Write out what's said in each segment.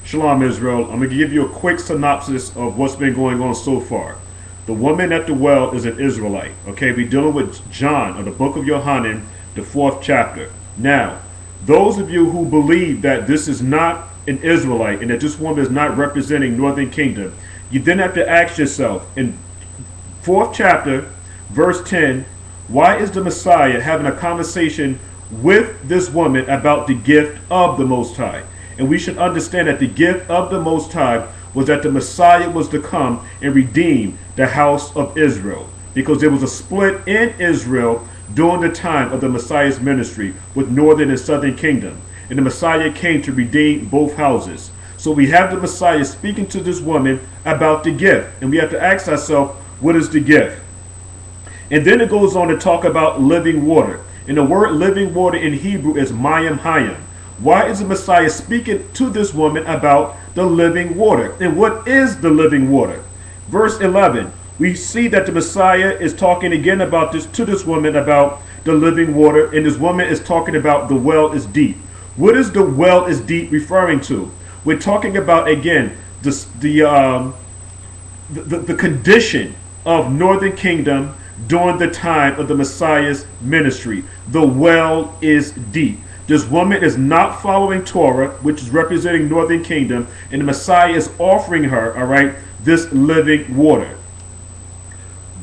Shalom, Israel. I'm going to give you a quick synopsis of what's been going on so far. The woman at the well is an Israelite. Okay, we're dealing with John, of the book of Yohanan, the 4th chapter. Now, those of you who believe that this is not an Israelite and that this woman is not representing Northern Kingdom, you then have to ask yourself, in 4th chapter, verse 10, why is the Messiah having a conversation with this woman about the gift of the Most High? And we should understand that the gift of the Most High was that the Messiah was to come and redeem the house of Israel. Because there was a split in Israel during the time of the Messiah's ministry with northern and southern kingdom. And the Messiah came to redeem both houses. So we have the Messiah speaking to this woman about the gift. And we have to ask ourselves, what is the gift? And then it goes on to talk about living water. And the word living water in Hebrew is mayim hayim. Why is the Messiah speaking to this woman about the living water? And what is the living water? Verse 11, we see that the Messiah is talking again about this to this woman about the living water, and this woman is talking about the well is deep. What is the well is deep referring to? We're talking about again the condition of Northern Kingdom during the time of the Messiah's ministry. The well is deep. This woman is not following Torah, which is representing Northern Kingdom, and the Messiah is offering her, all right, this living water.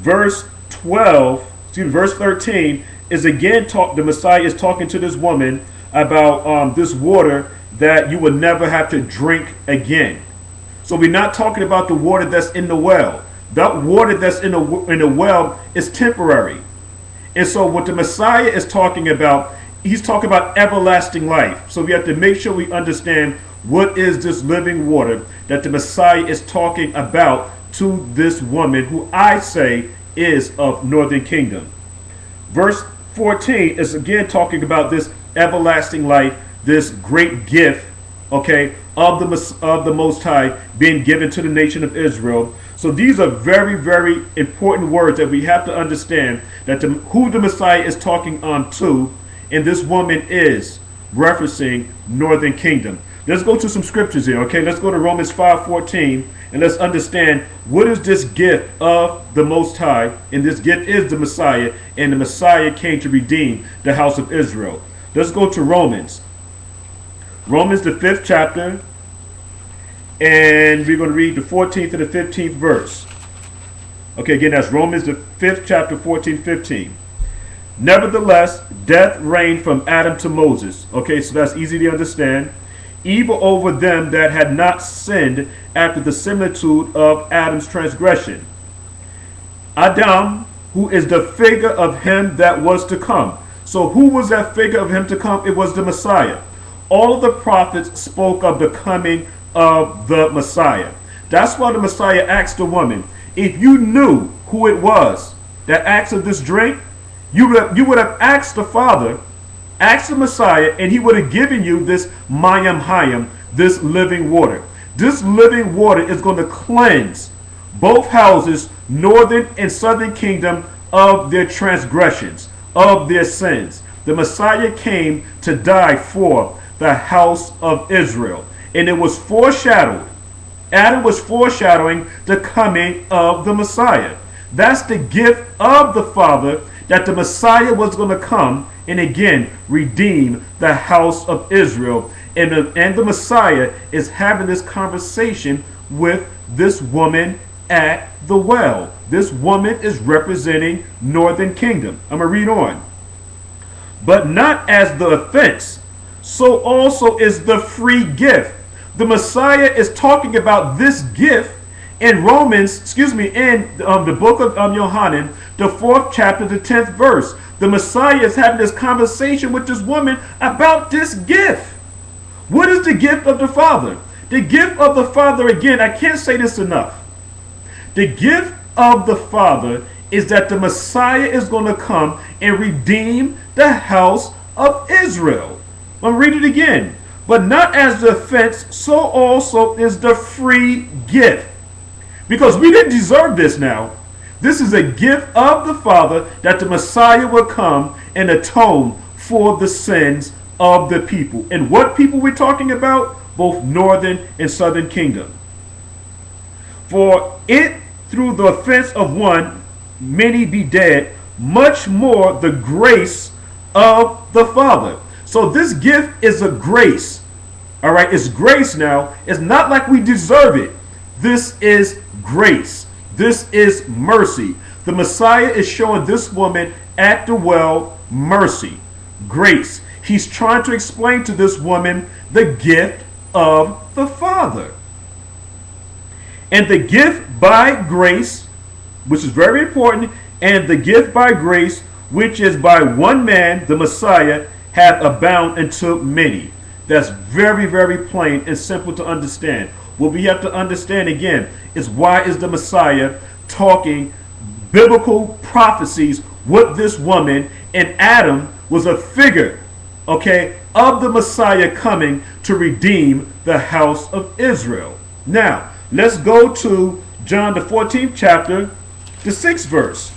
Verse 13 is again the Messiah is talking to this woman about this water that you would never have to drink again. So we're not talking about the water that's in the well. That water that's in the well is temporary. And so what the Messiah is talking about, he's talking about everlasting life. So we have to make sure we understand what is this living water that the Messiah is talking about to this woman who I say is of Northern Kingdom. Verse 14 is again talking about this everlasting life, this great gift, okay, of the Most High being given to the nation of Israel. So these are very, very important words that we have to understand that who the Messiah is talking on to. And this woman is referencing Northern Kingdom. Let's go to some scriptures here, okay? Let's go to Romans 5:14, and let's understand what is this gift of the Most High. And this gift is the Messiah, and the Messiah came to redeem the house of Israel. Let's go to Romans. Romans, the 5th chapter, and we're going to read the 14th and the 15th verse. Okay, again, that's Romans, the 5th chapter, 14, 15. Nevertheless, death reigned from Adam to Moses. Okay, so that's easy to understand. Evil over them that had not sinned after the similitude of Adam's transgression. Adam, who is the figure of him that was to come. So who was that figure of him to come? It was the Messiah. All of the prophets spoke of the coming of the Messiah. That's why the Messiah asked the woman, if you knew who it was that asked of this drink, you would have asked the Father, asked the Messiah, and he would have given you this mayim hayim, this living water. This living water is going to cleanse both houses, Northern and Southern Kingdom, of their transgressions, of their sins. The Messiah came to die for the house of Israel. And it was foreshadowed. Adam was foreshadowing the coming of the Messiah. That's the gift of the Father, that the Messiah was going to come and again redeem the house of Israel. And the Messiah is having this conversation with this woman at the well. This woman is representing Northern Kingdom. I'm going to read on. But not as the offense, so also is the free gift. The Messiah is talking about this gift in in the book of Yohanan, the 4th chapter, the 10th verse. The Messiah is having this conversation with this woman about this gift. What is the gift of the Father? The gift of the Father, again, I can't say this enough. The gift of the Father is that the Messiah is going to come and redeem the house of Israel. I'll read it again. But not as the offense, so also is the free gift. Because we didn't deserve this now. This is a gift of the Father that the Messiah will come and atone for the sins of the people. And what people we're talking about? Both northern and southern kingdom. For it through the offense of one, many be dead, much more the grace of the Father. So this gift is a grace. All right, it's grace now. It's not like we deserve it. This is grace. This is mercy. The Messiah is showing this woman at the well mercy, grace. He's trying to explain to this woman the gift of the Father. And the gift by grace, which is very important, and the gift by grace, which is by one man, the Messiah, hath abound unto many. That's very, very plain and simple to understand. What we have to understand again is why is the Messiah talking biblical prophecies with this woman, and Adam was a figure, okay, of the Messiah coming to redeem the house of Israel. Now, let's go to John the 14th chapter, the 6th verse.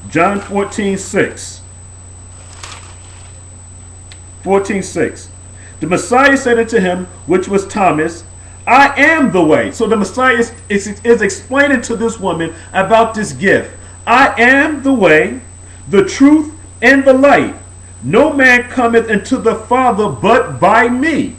John 14:6. 14:6. The Messiah said unto him, which was Thomas, I am the way. So the Messiah is explaining to this woman about this gift. I am the way, the truth, and the light. No man cometh into the Father but by me.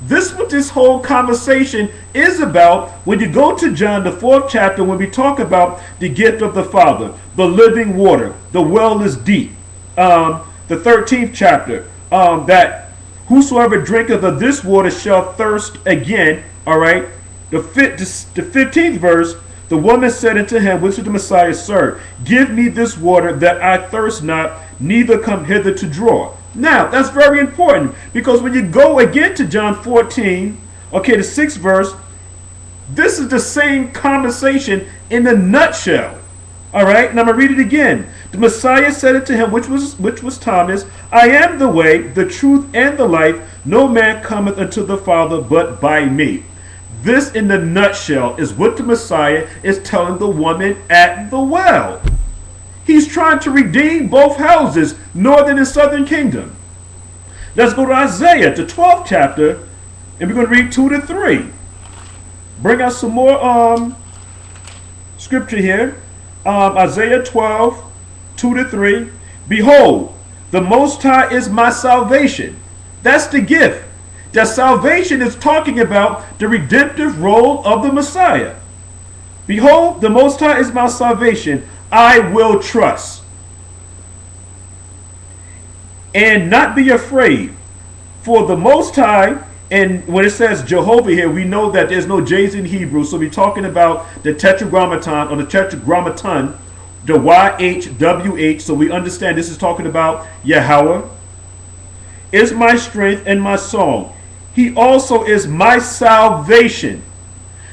This is what this whole conversation is about when you go to John the 4th chapter, when we talk about the gift of the Father, the living water, the well is deep. The 13th chapter, that whosoever drinketh of this water shall thirst again. All right. The 15th verse, the woman said unto him, which is the Messiah, Sir, give me this water that I thirst not, neither come hither to draw. Now, that's very important, because when you go again to John 14, okay, the 6th verse, this is the same conversation in a nutshell. All right, and I'm going to read it again. The Messiah said unto him, which was Thomas, I am the way, the truth, and the life. No man cometh unto the Father but by me. This, in the nutshell, is what the Messiah is telling the woman at the well. He's trying to redeem both houses, northern and southern kingdom. Let's go to Isaiah, the 12th chapter, and we're going to read 2 to 3. Bring out some more scripture here. Isaiah 12, 2 to 3. Behold, the Most High is my salvation. That's the gift. That salvation is talking about the redemptive role of the Messiah. Behold, the Most High is my salvation. I will trust and not be afraid, for the Most High. And when it says Jehovah here, we know that there's no J's in Hebrew, so we're talking about the tetragrammaton or the tetragrammaton, the YHWH. So we understand this is talking about Yahweh is my strength and my song. He also is my salvation.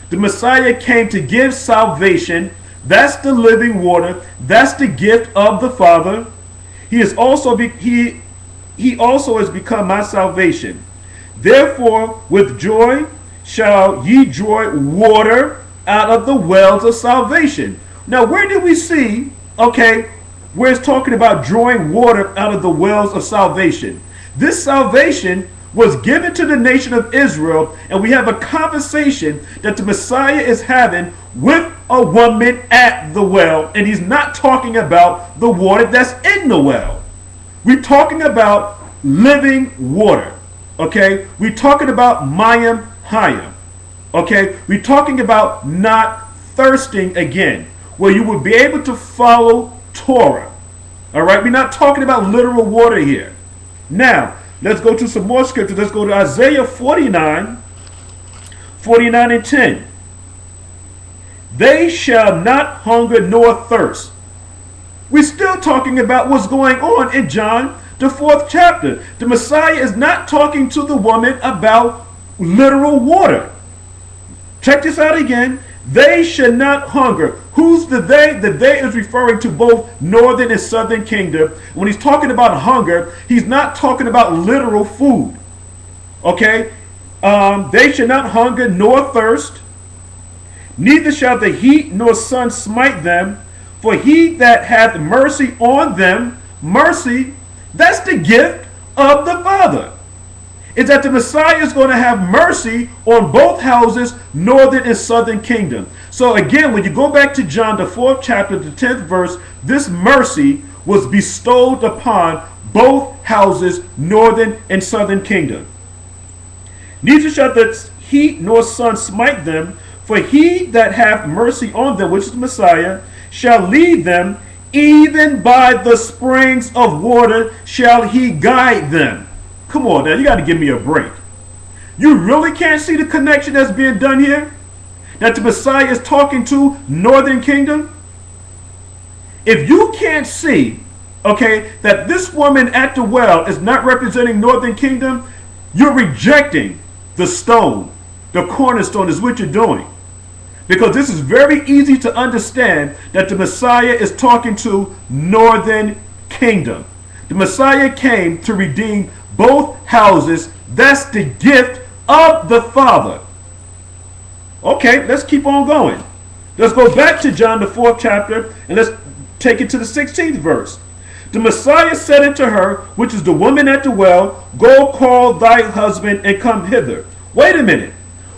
The Messiah came to give salvation. That's the living water. That's the gift of the Father. He also has become my salvation. Therefore, with joy shall ye draw water out of the wells of salvation. Now, where did we see, okay, where it's talking about drawing water out of the wells of salvation? This salvation was given to the nation of Israel, and we have a conversation that the Messiah is having with a woman at the well, and he's not talking about the water that's in the well. We're talking about living water, okay? We're talking about Mayim Hayim, okay? We're talking about not thirsting again, where you would be able to follow Torah, all right? We're not talking about literal water here. Now, let's go to some more scripture. Let's go to Isaiah 49 and 10. They shall not hunger nor thirst. We're still talking about what's going on in John, the 4th chapter. The Messiah is not talking to the woman about literal water. Check this out again. They should not hunger. Who's the they? The they is referring to both northern and southern kingdom. When he's talking about hunger, he's not talking about literal food. Okay? They should not hunger nor thirst. Neither shall the heat nor sun smite them. For he that hath mercy on them, mercy, that's the gift. of the Father. Is that the Messiah is going to have mercy on both houses, northern and southern kingdom. So again, when you go back to John, the 4th chapter, the 10th verse, this mercy was bestowed upon both houses, northern and southern kingdom. Neither shall the heat nor sun smite them, for he that hath mercy on them, which is the Messiah, shall lead them, even by the springs of water shall he guide them. Come on now, you got to give me a break. You really can't see the connection that's being done here? That the Messiah is talking to northern kingdom? If you can't see, okay, that this woman at the well is not representing northern kingdom, you're rejecting the stone. The cornerstone is what you're doing. Because this is very easy to understand that the Messiah is talking to northern kingdom. The Messiah came to redeem both houses. That's the gift of the Father. Okay, let's keep on going. Let's go back to John the 4th chapter and let's take it to the 16th verse. The Messiah said unto her, which is the woman at the well, go call thy husband and come hither. Wait a minute.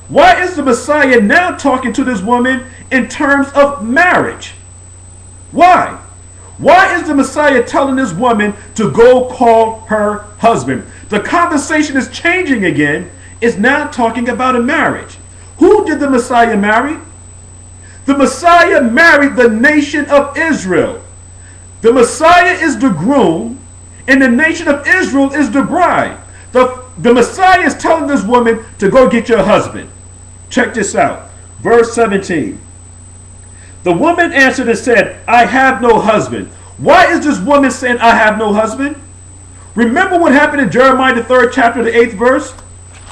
Why is the Messiah now talking to this woman in terms of marriage? Why? Why is the Messiah telling this woman to go call her husband? The conversation is changing again. It's now talking about a marriage. Who did the Messiah marry? The Messiah married the nation of Israel. The Messiah is the groom, and the nation of Israel is the bride. The Messiah is telling this woman to go get your husband. Check this out. Verse 17. The woman answered and said, I have no husband. Why is this woman saying, I have no husband? Remember what happened in Jeremiah, the 3rd chapter, the 8th verse?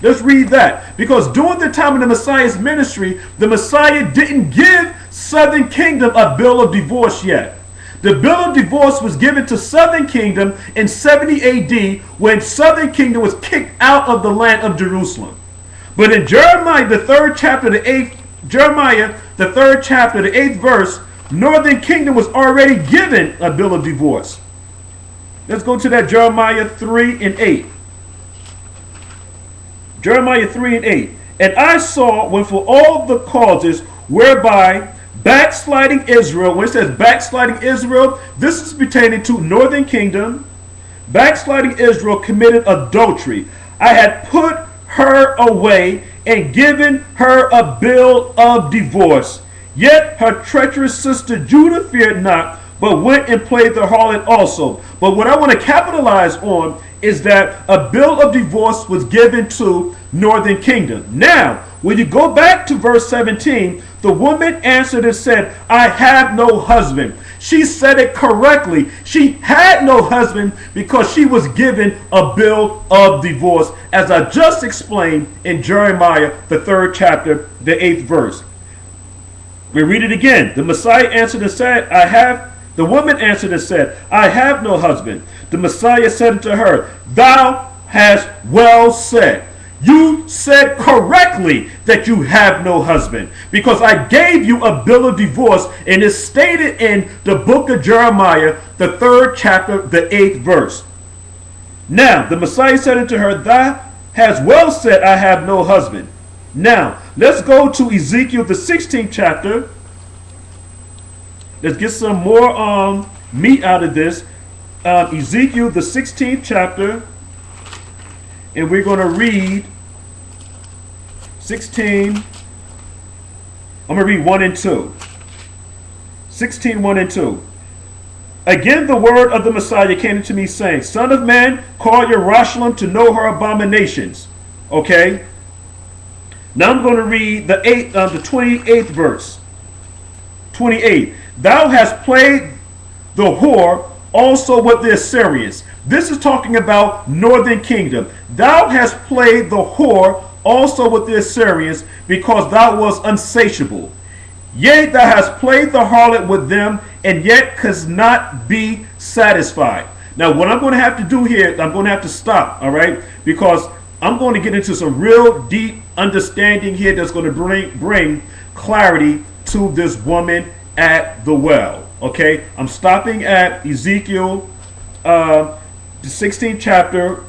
Let's read that. Because during the time of the Messiah's ministry, the Messiah didn't give southern kingdom a bill of divorce yet. The bill of divorce was given to southern kingdom in 70 AD when southern kingdom was kicked out of the land of Jerusalem. But in Jeremiah, the 3rd chapter, the 8th, Jeremiah, the 3rd chapter, the 8th verse, northern kingdom was already given a bill of divorce. Let's go to that Jeremiah 3 and 8. Jeremiah 3 and 8. And I saw when for all the causes whereby backsliding Israel, when it says backsliding Israel, this is pertaining to northern kingdom. Backsliding Israel committed adultery. I had put her away and given her a bill of divorce. Yet her treacherous sister Judah feared not, but went and played the harlot also. But what I want to capitalize on is that a bill of divorce was given to northern kingdom. Now, when you go back to verse 17, the woman answered and said, I have no husband. She said it correctly. She had no husband because she was given a bill of divorce, as I just explained in Jeremiah, the 3rd chapter, the 8th verse. We read it again. The Messiah answered and said, the woman answered and said, I have no husband. The Messiah said unto her, thou hast well said. You said correctly that you have no husband, because I gave you a bill of divorce, and it's stated in the book of Jeremiah, the 3rd chapter, the 8th verse. Now, the Messiah said unto her, thou hast well said, I have no husband. Now, let's go to Ezekiel, the 16th chapter. Let's get some more meat out of this. Ezekiel, the 16th chapter. And we're going to read 16. I'm going to read 1 and 2. 16, 1 and 2. Again, the word of the Messiah came to me, saying, Son of man, call Jerusalem to know her abominations. Okay? Now I'm going to read the 28th verse. 28. Thou hast played the whore also with the Assyrians. This is talking about northern kingdom. Thou hast played the whore also with the Assyrians, because thou wast unsatiable. Yea, thou hast played the harlot with them, and yet couldst not be satisfied. Now, what I'm going to have to do here, I'm going to have to stop, all right? Because I'm going to get into some real deep understanding here that's going to bring clarity to this woman at the well. Okay, I'm stopping at Ezekiel, the 16th chapter,